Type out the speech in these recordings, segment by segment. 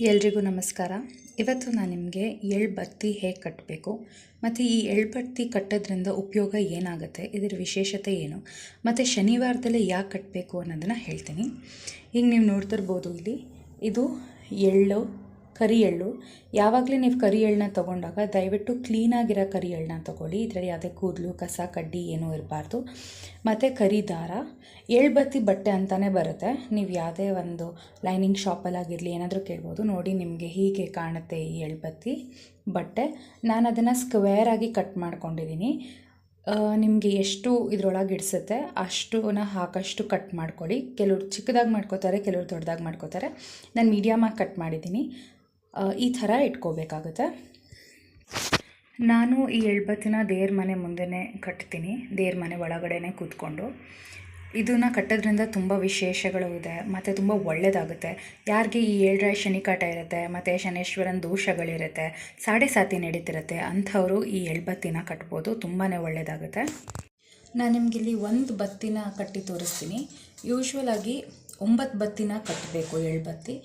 ಎಲ್ರಿಗೂ ನಮಸ್ಕಾರ. ಇವತ್ತು ನಾನು ನಿಮಗೆ ಎಳ್ಬತ್ತಿ ಹೇಗೆ ಕಟ್ಟಬೇಕು ಮತ್ತು ಈ ಎಳ್ಬತ್ತಿ ಕಟ್ಟೋದ್ರಿಂದ ಉಪಯೋಗ ಏನಾಗುತ್ತೆ, ಇದರ ವಿಶೇಷತೆ ಏನು ಮತ್ತು ಶನಿವಾರದಲ್ಲೇ ಯಾಕೆ ಕಟ್ಟಬೇಕು ಅನ್ನೋದನ್ನು ಹೇಳ್ತೀನಿ. ಈಗ ನೀವು ನೋಡ್ತಿರ್ಬೋದು, ಇಲ್ಲಿ ಇದು ಎಳ್ಳು, ಕರಿ ಎಳ್ಳು. ಯಾವಾಗಲೇ ನೀವು ಕರಿ ಎಳ್ಳನ್ನ ತೊಗೊಂಡಾಗ ದಯವಿಟ್ಟು ಕ್ಲೀನಾಗಿರೋ ಕರಿ ಎಳ್ಳನ್ನ ತೊಗೊಳ್ಳಿ. ಇದರಲ್ಲಿ ಯಾವುದೇ ಕೂದಲು, ಕಸ, ಕಡ್ಡಿ ಏನೂ ಇರಬಾರ್ದು. ಮತ್ತು ಕರಿ ದಾರ, ಎಳ್ಬತ್ತಿ ಬಟ್ಟೆ ಅಂತಲೇ ಬರುತ್ತೆ. ನೀವು ಯಾವುದೇ ಒಂದು ಲೈನಿಂಗ್ ಶಾಪಲ್ಲಾಗಿರಲಿ ಏನಾದರೂ ಕೇಳ್ಬೋದು. ನೋಡಿ, ನಿಮಗೆ ಹೀಗೆ ಕಾಣುತ್ತೆ ಈ ಎಳ್ಬತ್ತಿ ಬಟ್ಟೆ. ನಾನು ಅದನ್ನು ಸ್ಕ್ವೇರಾಗಿ ಕಟ್ ಮಾಡ್ಕೊಂಡಿದ್ದೀನಿ. ನಿಮಗೆ ಎಷ್ಟು ಇದರೊಳಗೆ ಇಡಿಸುತ್ತೆ ಅಷ್ಟನ್ನ ಹಾಕಷ್ಟು ಕಟ್ ಮಾಡ್ಕೊಳ್ಳಿ. ಕೆಲವ್ರು ಚಿಕ್ಕದಾಗಿ ಮಾಡ್ಕೋತಾರೆ, ಕೆಲವ್ರು ದೊಡ್ಡದಾಗಿ ಮಾಡ್ಕೋತಾರೆ. ನಾನು ಮೀಡಿಯಮಾಗಿ ಕಟ್ ಮಾಡಿದ್ದೀನಿ. ಈ ಥರ ಇಟ್ಕೋಬೇಕಾಗುತ್ತೆ. ನಾನು ಈ ಎಳ್ಬತ್ತಿನ ದೇವ್ರ ಮನೆ ಮುಂದೆನೇ ಕಟ್ತೀನಿ, ದೇವ್ರ ಮನೆ ಒಳಗಡೆನೇ ಕೂತ್ಕೊಂಡು. ಇದನ್ನು ಕಟ್ಟೋದ್ರಿಂದ ತುಂಬ ವಿಶೇಷಗಳು ಇದೆ ಮತ್ತು ತುಂಬ ಒಳ್ಳೆಯದಾಗುತ್ತೆ. ಯಾರಿಗೆ ಈ ಏಳರಾಯ ಶನಿಕಾಟ ಇರುತ್ತೆ ಮತ್ತು ಶನೇಶ್ವರನ ದೋಷಗಳಿರುತ್ತೆ, ಸಾಡೆ ಸಾತಿ ನಡೀತಿರುತ್ತೆ, ಅಂಥವರು ಈ ಎಳ್ಬತ್ತಿನ ಕಟ್ಬೋದು. ತುಂಬಾ ಒಳ್ಳೆಯದಾಗುತ್ತೆ. ನಾನು ನಿಮಗಿಲ್ಲಿ ಒಂದು ಬತ್ತಿನ ಕಟ್ಟಿ ತೋರಿಸ್ತೀನಿ. ಯೂಶ್ವಲಾಗಿ 9 ಬತ್ತಿನ ಕಟ್ಟಬೇಕು ಎಳ್ಬತ್ತಿ.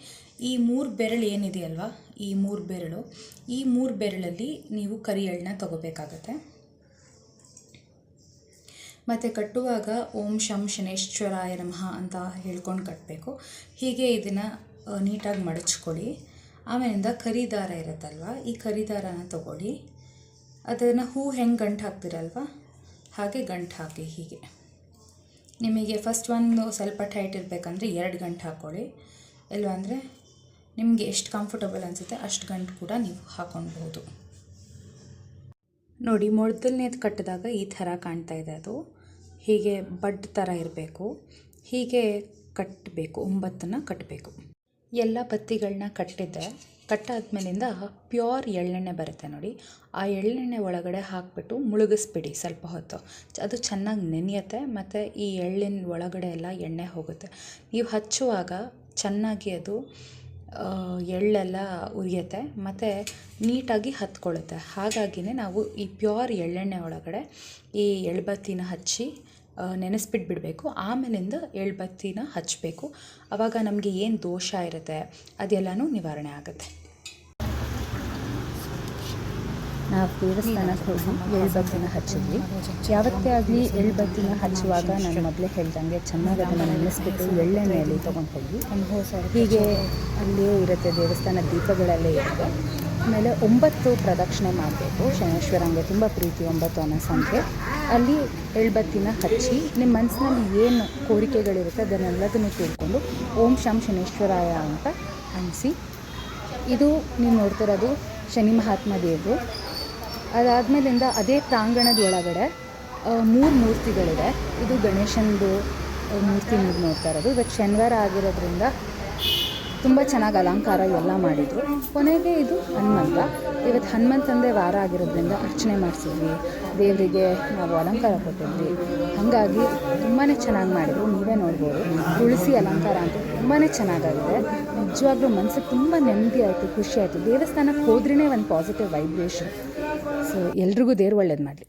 ಈ 3 ಬೆರಳು ಏನಿದೆಯಲ್ವ, ಈ 3 ಬೆರಳಲ್ಲಿ ನೀವು ಕರಿ ಎಳ್ಳನ್ನ ತಗೋಬೇಕಾಗತ್ತೆ. ಮತ್ತು ಕಟ್ಟುವಾಗ ಓಂ ಶಂ ಶನೇಶ್ವರಾಯ ನಮಃ ಅಂತ ಹೇಳ್ಕೊಂಡು ಕಟ್ಟಬೇಕು. ಹೀಗೆ ಇದನ್ನು ನೀಟಾಗಿ ಮಡಚ್ಕೊಳ್ಳಿ. ಆಮೇಲಿಂದ ಕರಿ ದಾರ ಇರುತ್ತಲ್ವ, ಈ ಕರಿ ದಾರನ ತಗೊಳ್ಳಿ. ಅದನ್ನು ಹೂ ಹೆಂಗೆ ಗಂಟು ಹಾಕ್ತಿರಲ್ವ ಹಾಗೆ ಗಂಟು ಹಾಕಿ. ಹೀಗೆ ನಿಮಗೆ ಫಸ್ಟ್ ಒಂದು ಸ್ವಲ್ಪ ಟೈಟ್ ಇರಬೇಕಂದ್ರೆ 2 ಗಂಟು ಹಾಕ್ಕೊಳ್ಳಿ. ಇಲ್ಲಾಂದರೆ ನಿಮಗೆ ಎಷ್ಟು ಕಂಫರ್ಟಬಲ್ ಅನಿಸುತ್ತೆ ಅಷ್ಟು ಗಂಟು ಕೂಡ ನೀವು ಹಾಕ್ಕೊಳ್ಬೋದು. ನೋಡಿ, ಮೊದಲನೇದು ಕಟ್ಟಿದಾಗ ಈ ಥರ ಕಾಣ್ತಾ ಇದೆ. ಅದು ಹೀಗೆ ಬಡ್ ಥರ ಇರಬೇಕು. ಹೀಗೆ ಕಟ್ಟಬೇಕು, 9 ಕಟ್ಟಬೇಕು. ಎಲ್ಲ ಬತ್ತಿಗಳನ್ನ ಕಟ್ಟಾದ್ಮೇಲಿಂದ ಪ್ಯೂರ್ ಎಳ್ಳೆಣ್ಣೆ ಬರುತ್ತೆ ನೋಡಿ. ಆ ಎಳ್ಳೆಣ್ಣೆ ಒಳಗಡೆ ಹಾಕಿಬಿಟ್ಟು ಮುಳುಗಿಸ್ಬಿಡಿ ಸ್ವಲ್ಪ ಹೊತ್ತು. ಅದು ಚೆನ್ನಾಗಿ ನೆನೆಯುತ್ತೆ ಮತ್ತು ಈ ಎಳ್ಳಿನ ಒಳಗಡೆ ಎಲ್ಲ ಎಣ್ಣೆ ಹೋಗುತ್ತೆ. ನೀವು ಹಚ್ಚುವಾಗ ಚೆನ್ನಾಗಿ ಅದು ಎಳ್ಳೆಲ್ಲ ಉರಿಯುತ್ತೆ ಮತ್ತು ನೀಟಾಗಿ ಹತ್ಕೊಳ್ಳುತ್ತೆ. ಹಾಗಾಗಿನೇ ನಾವು ಈ ಪ್ಯೂರ್ ಎಳ್ಳೆಣ್ಣೆ ಒಳಗಡೆ ಈ ಎಳ್ಬತ್ತಿನ ಹಚ್ಚಿ ನೆನೆಸ್ಬಿಟ್ಬಿಡಬೇಕು. ಆಮೇಲಿಂದ ಎಳ್ಬತ್ತಿನ ಹಚ್ಚಬೇಕು. ಆವಾಗ ನಮಗೆ ಏನು ದೋಷ ಇರುತ್ತೆ ಅದೆಲ್ಲನೂ ನಿವಾರಣೆ ಆಗುತ್ತೆ. ನಾವು ದೇವಸ್ಥಾನಕ್ಕೆ ಹೋಗಿ ಎಳ್ಬತ್ತಿನ ಹಚ್ಚಿದ್ವಿ. ಯಾವತ್ತೇ ಆಗಲಿ ಎಳ್ಬತ್ತಿನ ಹಚ್ಚುವಾಗ ನಾನು ಮೊದಲೇ ಹೇಳ್ದಂಗೆ ಚೆನ್ನಾಗಿ ಅದನ್ನು ನೆನೆಸ್ಬಿಟ್ಟು ಎಳ್ಳೆಣ್ಣೆಯಲ್ಲಿ ತೊಗೊಂಡು ಹೋಗಿ ಹೀಗೆ ಅಲ್ಲಿಯೇ ಇರುತ್ತೆ, ದೇವಸ್ಥಾನ ದೀಪಗಳಲ್ಲೇ ಇರುತ್ತೆ. ಆಮೇಲೆ 9 ಪ್ರದಕ್ಷಿಣೆ ಮಾಡಬೇಕು. ಶನೇಶ್ವರಂಗೆ ತುಂಬ ಪ್ರೀತಿ 9 ಅನ್ನೋ ಸಂಖ್ಯೆ. ಅಲ್ಲಿ ಎಳ್ಬತ್ತಿನ ಹಚ್ಚಿ ನಿಮ್ಮ ಮನಸ್ಸಿನಲ್ಲಿ ಏನು ಕೋರಿಕೆಗಳಿರುತ್ತೆ ಅದನ್ನೆಲ್ಲದನ್ನು ತಿಳ್ಕೊಂಡು ಓಂ ಶಂ ಶನೇಶ್ವರಾಯ ಅಂತ ಅನಿಸಿ. ಇದು ನೀವು ನೋಡ್ತಿರೋದು ಶನಿ ಮಹಾತ್ಮ ದೇವರು. ಅದಾದಮೇಲಿಂದ ಅದೇ ಪ್ರಾಂಗಣದ ಒಳಗಡೆ 3 ಮೂರ್ತಿಗಳಿದೆ. ಇದು ಗಣೇಶನದು ಮೂರ್ತಿ ನೀವು ನೋಡ್ತಾ ಇರೋದು. ಇವತ್ತು ಶನಿವಾರ ಆಗಿರೋದ್ರಿಂದ ತುಂಬ ಚೆನ್ನಾಗಿ ಅಲಂಕಾರ ಎಲ್ಲ ಮಾಡಿದರು. ಕೊನೆಗೆ ಇದು ಹನುಮಂತ. ಇವತ್ತು ಹನುಮಂತಂದೇ ವಾರ ಆಗಿರೋದ್ರಿಂದ ಅರ್ಚನೆ ಮಾಡಿಸಿದ್ವಿ, ದೇವರಿಗೆ ನಾವು ಅಲಂಕಾರ ಕೊಟ್ಟಿದ್ವಿ. ಹಾಗಾಗಿ ತುಂಬಾ ಚೆನ್ನಾಗಿ ಮಾಡಿದರು. ನೀವೇ ನೋಡ್ಬೋದು, ತುಳಸಿ ಅಲಂಕಾರ ಅಂತೂ ತುಂಬಾ ಚೆನ್ನಾಗಾಗಿದೆ. ನಿಜವಾಗ್ಲೂ ಮನಸ್ಸಿಗೆ ತುಂಬ ನೆಮ್ಮದಿ ಆಯಿತು, ಖುಷಿ ಆಯಿತು. ದೇವಸ್ಥಾನಕ್ಕೆ ಹೋದ್ರೇ ಒಂದು ಪಾಸಿಟಿವ್ ವೈಬ್ರೇಷನ್. ಸೊ ಎಲ್ರಿಗೂ ದೇವ್ರು ಒಳ್ಳೇದು ಮಾಡಲಿ.